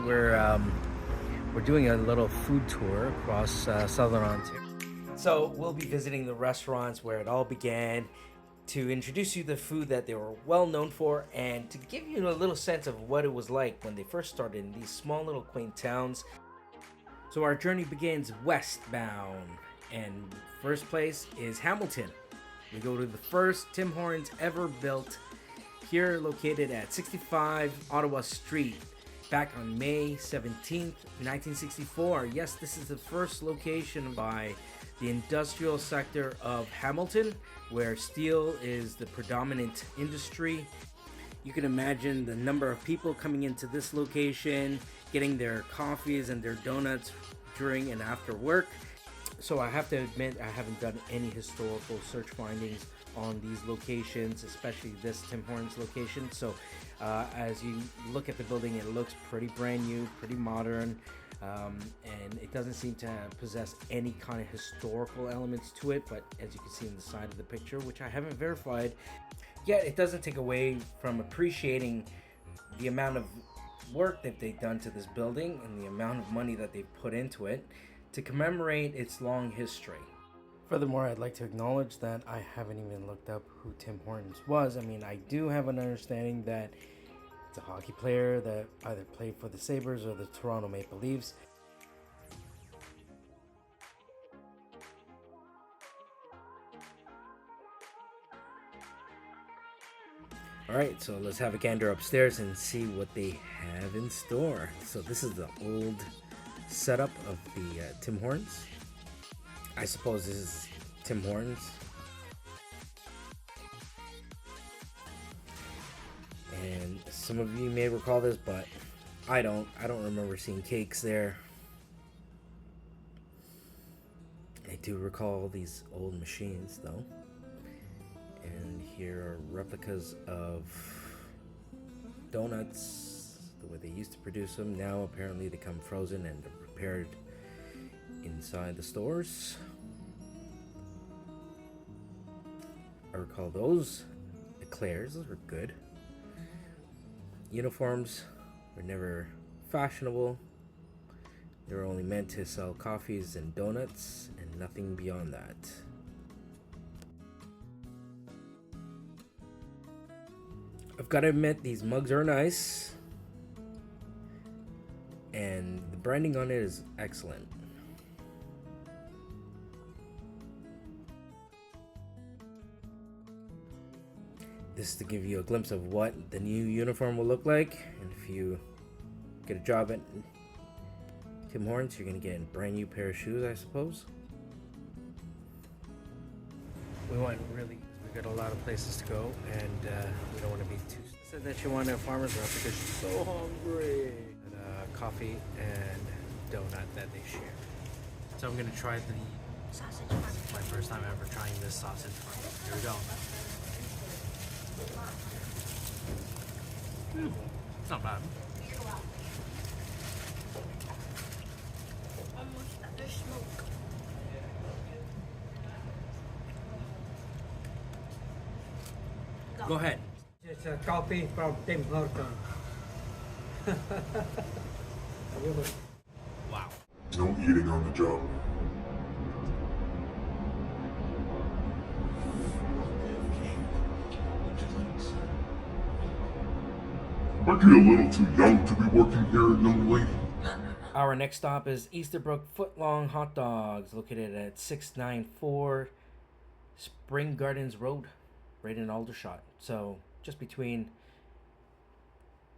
and we're doing a little food tour across Southern Ontario. So we'll be visiting the restaurants where it all began, to introduce you to the food that they were well known for, and to give you a little sense of what it was like when they first started in these small little quaint towns. So our journey begins westbound, and first place is Hamilton. We go to the first Tim Hortons ever built, here located at 65 Ottawa Street, back on May 17th, 1964. Yes, this is the first location by the industrial sector of Hamilton, where steel is the predominant industry. You can imagine the number of people coming into this location, getting their coffees and their donuts during and after work. So I have to admit, I haven't done any historical search findings on these locations, especially this Tim Hortons location. So as you look at the building, it looks pretty brand new, pretty modern, and it doesn't seem to possess any kind of historical elements to it. But as you can see on the side of the picture, which I haven't verified, yet it doesn't take away from appreciating the amount of work that they've done to this building and the amount of money that they've put into it to commemorate its long history. Furthermore, I'd like to acknowledge that I haven't even looked up who Tim Hortons was. I mean, I do have an understanding that it's a hockey player that either played for the Sabres or the Toronto Maple Leafs. Alright, so let's have a gander upstairs and see what they have in store. So this is the old setup of the Tim Hortons. I suppose this is Tim Hortons. And some of you may recall this, but I don't remember seeing cakes there. I do recall these old machines though. And here are replicas of donuts, the way they used to produce them. Now apparently they come frozen and prepared inside the stores. I recall those eclairs, those were good. Uniforms were never fashionable. They were only meant to sell coffees and donuts and nothing beyond that. I've got to admit, these mugs are nice, and the branding on it is excellent. This is to give you a glimpse of what the new uniform will look like, and if you get a job at Tim Hortons, you're going to get a brand new pair of shoes, I suppose. We went really, we got a lot of places to go, and we don't want to be too. Said that she wanted a farmer's market because she's so hungry. And coffee and donut that they share. So I'm gonna try the sausage farm. My first time ever trying this sausage farm. Here we go. It's not bad. Almost other smoke. Go ahead. It's a coffee from Tim Hortons. Wow. No eating on the job. Aren't you a little too young to be working here, young lady? Our next stop is Easterbrook Footlong Hot Dogs, located at 694 Spring Gardens Road, right in Aldershot. So just between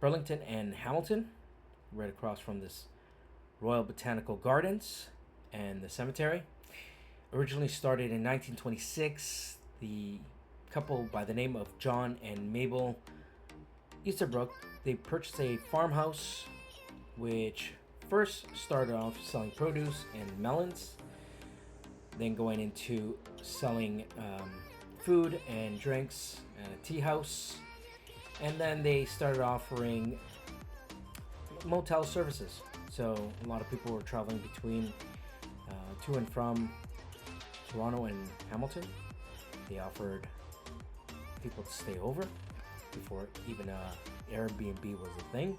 Burlington and Hamilton, right across from this Royal Botanical Gardens and the cemetery. Originally started in 1926, the couple by the name of John and Mabel Easterbrook, they purchased a farmhouse which first started off selling produce and melons, then going into selling food and drinks and a tea house, and then they started offering motel services. So a lot of people were traveling between to and from Toronto and Hamilton. They offered people to stay over before even Airbnb was a thing.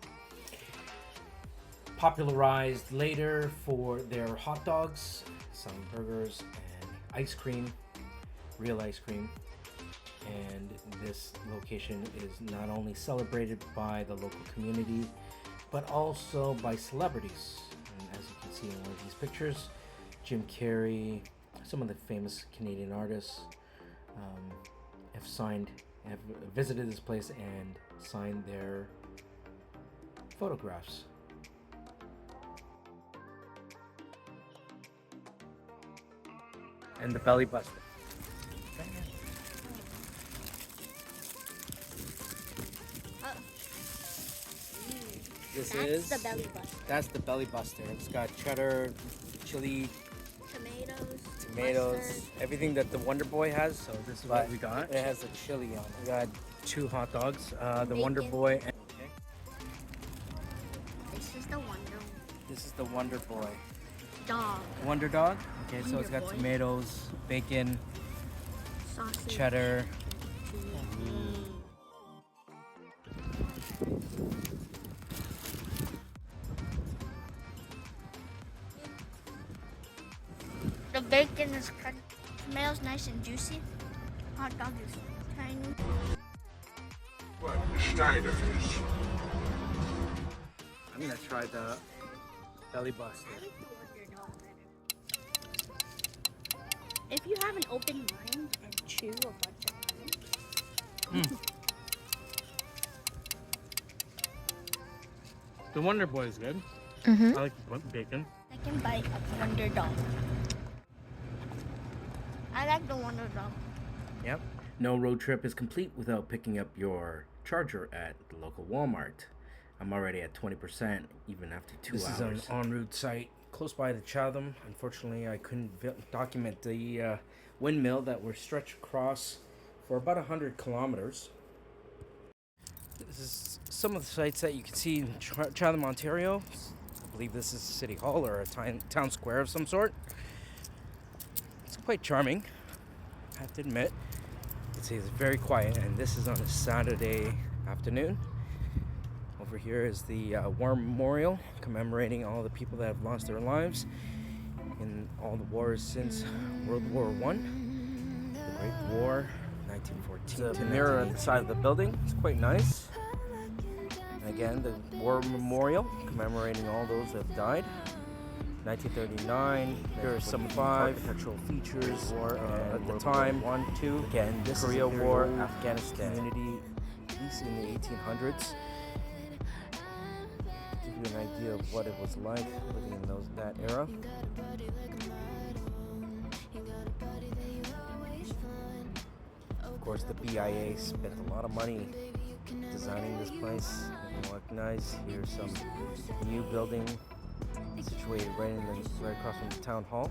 popularized later for their hot dogs, some burgers, and ice cream, real ice cream. And this location is not only celebrated by the local community, but also by celebrities. And as you can see in one of these pictures, Jim Carrey, some of the famous Canadian artists have visited this place and signed their photographs. And the belly buster. That's the belly buster. That's the belly buster. It's got cheddar, chili, Tomatoes. tomatoes, everything that the Wonder Boy has. So this is what we got. It has the chili on it. We got 2 hot dogs, the Wonder Bacon. Boy. And, okay. This is the Wonder This is the Wonder Boy. Dog. Wonder Dog. Okay, so it's Wonder got Boy. tomatoes, bacon, Sausage. cheddar. The bacon is crunchy. Tomatoes nice and juicy. Hot dog is tiny. But Originators. I'm gonna try the belly buster. I like the Wonder Dog better. If you have an open mind and chew a bunch of onions, The Wonder Boy is good. I like the bacon. second bite of Wonder Dog. I like the Wonder Dog. Yep. No road trip is complete without picking up your charger at the local Walmart. I'm already at 20%, even after 2 hours. This is an en route site close by to Chatham. Unfortunately, I couldn't document the windmill that we're stretched across for about 100 kilometers. This is some of the sites that you can see in Chatham, Ontario. I believe this is City Hall or a town square of some sort. It's quite charming, I have to admit. It's very quiet, and this is on a Saturday afternoon. Over here is the War Memorial, commemorating all the people that have lost their lives in all the wars since World War I, the Great War, 1914. It's a mirror at the side of the building. It's quite nice. And again, the War Memorial, commemorating all those that have died. 1939. There are some architectural features at the time. 1, 2. Again, this Korea War, Afghanistan. Community, at least in the 1800s. Give you an idea of what it was like living in that era. Of course, the BIA spent a lot of money designing this place. Making it look nice. Here's some new building situated right across from the town hall.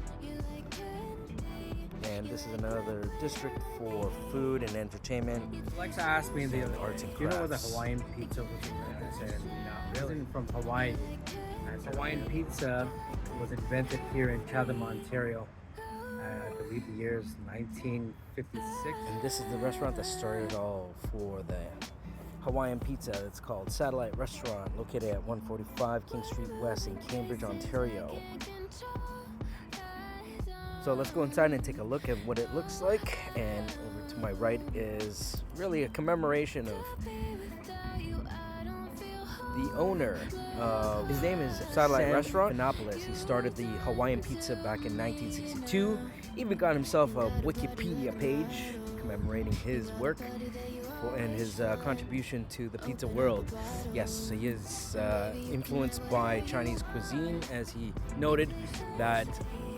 And this is another district for food and entertainment. Alexa asked me the other Arts day, and do you know where the crafts. Hawaiian pizza was invented? I said, no, it wasn't from Hawaii. Hawaiian pizza was invented here in Chatham, Ontario. I believe the year is 1956. And this is the restaurant that started it all for the Hawaiian pizza. It's called Satellite Restaurant, located at 145 King Street West in Cambridge, Ontario. So let's go inside and take a look at what it looks like. And over to my right is really a commemoration of the owner. His name is Satellite Restaurant, Annapolis. He started the Hawaiian pizza back in 1962. Even got himself a Wikipedia page commemorating his work and his contribution to the pizza world. Yes, he is influenced by Chinese cuisine, as he noted that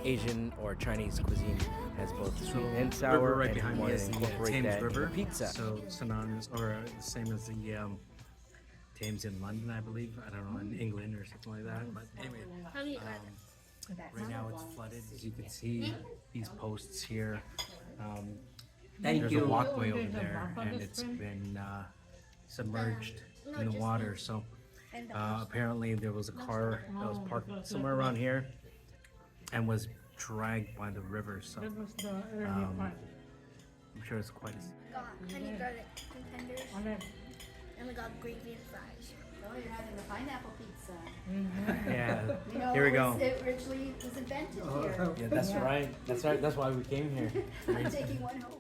Asian or Chinese cuisine has both sweet and sour, river right and he behind me wanted is to the incorporate Thames that in River. the pizza. So synonymous, or the same as the Thames in London, I believe. I don't know, in England or something like that. But anyway, right now it's flooded. As you can see, these posts here. There's a walkway over there, and it's been submerged in the water. So apparently there was a car that was parked somewhere around here and was dragged by the river. So I'm sure it's quite. Got honey garlic contenders. And we got gravy and fries. Oh, you're having the pineapple pizza. Yeah. You know, Here we go. It originally was invented here. Yeah, that's right. That's right. That's why we came here. I'm taking one home.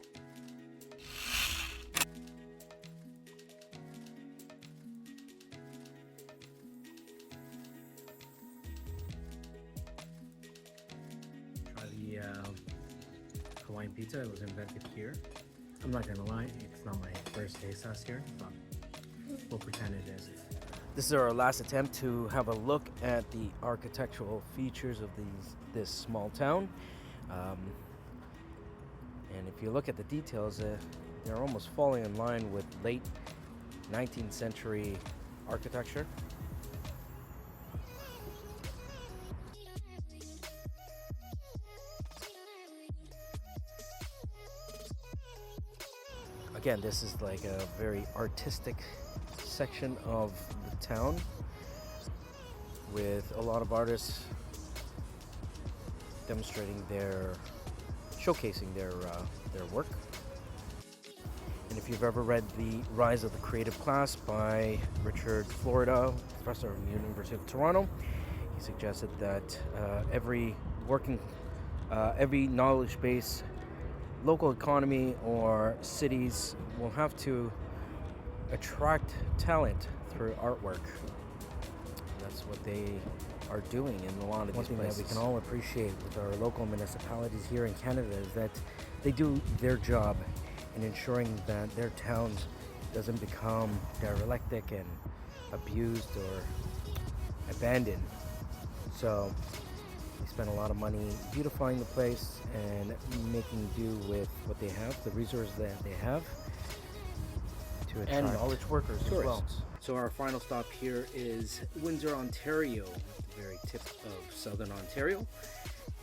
Try the Hawaiian pizza. It was invented here. I'm not gonna lie, it's not my first taste test here, but we'll pretend it is. This is our last attempt to have a look at the architectural features of this small town. And if you look at the details, they're almost falling in line with late 19th century architecture. Again, this is like a very artistic section of the town with a lot of artists showcasing their work. And if you've ever read The Rise of the Creative Class by Richard Florida, professor of the University of Toronto, he suggested that every knowledge base, local economy, or cities will have to attract talent through artwork. That's what they are doing in a lot of these places. One thing that we can all appreciate with our local municipalities here in Canada is that they do their job in ensuring that their towns doesn't become derelict and abused or abandoned. So they spend a lot of money beautifying the place and making do with what they have, the resources that they have, to attract and knowledge workers as well. So our final stop here is Windsor, Ontario, at the very tip of southern Ontario,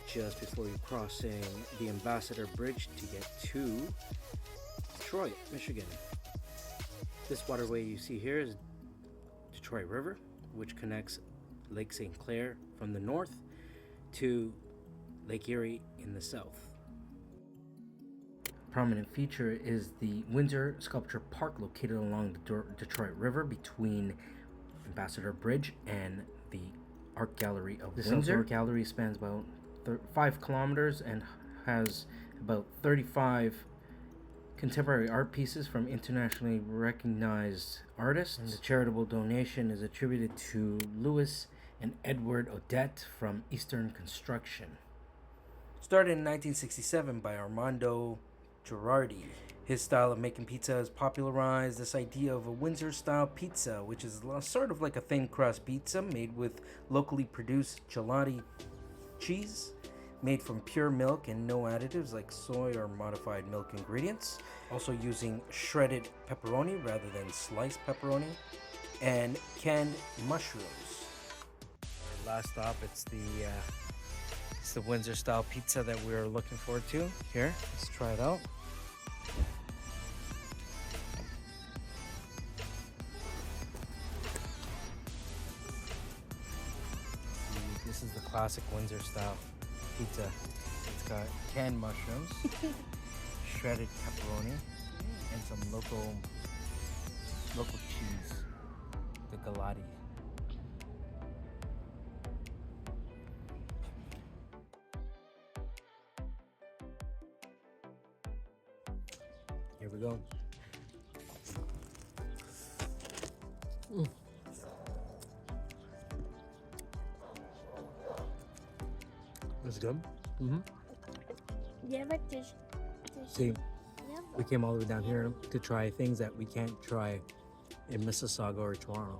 just before you're crossing the Ambassador Bridge to get to Detroit, Michigan. This waterway you see here is Detroit River, which connects Lake St. Clair from the north to Lake Erie in the south. Prominent feature is the Windsor Sculpture Park, located along the Detroit River between Ambassador Bridge and the Art Gallery of Windsor. This art gallery spans about 5 kilometers and has about 35 contemporary art pieces from internationally recognized artists. And the charitable donation is attributed to Louis and Edward Odette from Eastern Construction. Started in 1967 by Armando Girardi. His style of making pizza has popularized this idea of a Windsor-style pizza, which is sort of like a thin crust pizza made with locally produced gelati cheese, made from pure milk and no additives like soy or modified milk ingredients. Also using shredded pepperoni rather than sliced pepperoni, and canned mushrooms. Our last stop, it's the Windsor style pizza that we're looking forward to. Here, let's try it out. This is the classic Windsor style pizza. It's got canned mushrooms, shredded pepperoni, and some local cheese, the gelati. Here we go. It's good. You ever taste? See, we came all the way down here to try things that we can't try in Mississauga or Toronto.